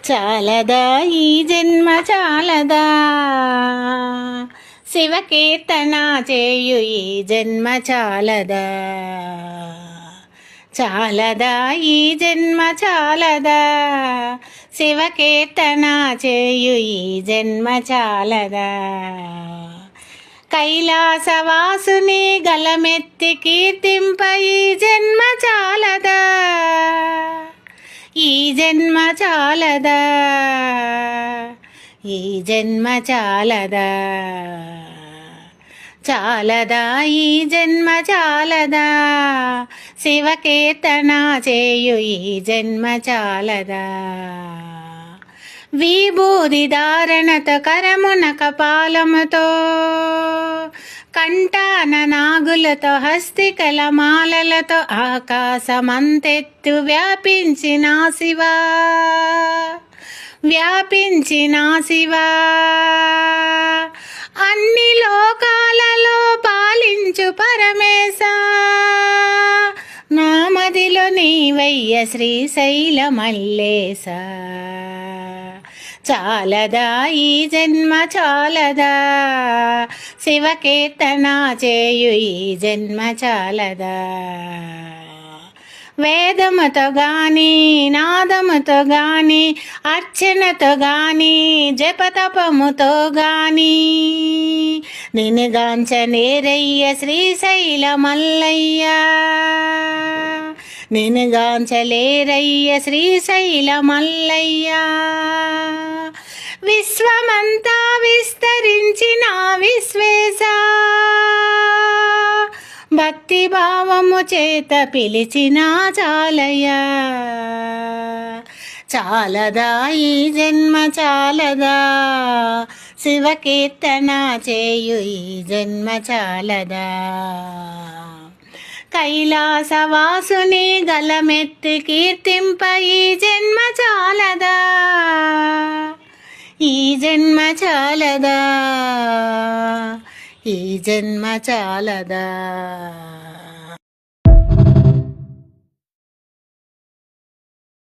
చాలదా ఈ జన్మ చాలదా, శివకీర్తన చేయు ఈ జన్మ చాలదా. చాలదా ఈ జన్మ చాలదా, శివకీర్తన చేయు ఈ జన్మ చాలదా. కైలాసవాసుని గలమెత్తి కీర్తింప ఈ జన్మ చాలదా. ఈ జన్మ చాలదా, ఈ జన్మ చాలదా. చాలదా ఈ జన్మ చాలదా, శివకీర్తన చేయు ఈ జన్మ చాలదా. విభూది ధారణతో కరమున కపాలముతో, కంఠాన నాగులతో హస్తికల మాలలతో, ఆకాశమంతెత్తు వ్యాపించిన శివా, వ్యాపించిన శివా. అన్ని లోకాలలో పాలించు పరమేశ, నామదిలో నీవయ్య శ్రీశైల మల్లేశ. చాలదా ఈ జన్మ చాలదా, శివకీర్తన చేయు ఈ జన్మ చాలదా. వేదముతో గాని నాదముతో గాని, అర్చనతో గాని జపతపముతో గాని, నిన్నుగాంచనేరయ్య శ్రీశైల మల్లయ్య. నిన్నుగాంచలేరయ్య శ్రీశైల మల్లయ్య. విశ్వమంతా విస్తరించిన విశ్వేశ, భక్తి భావము చేత పిలిచిన చాలయ్యా. చాలదా ఈ జన్మ చాలదా, శివకీర్తన చేయు ఈ జన్మ చాలదా. కైలాసవాసుని గలమెత్తి కీర్తింప ఈ జన్మ చాలదా. ఈ జన్మ చాలదా, ఈ జన్మ చాలదా.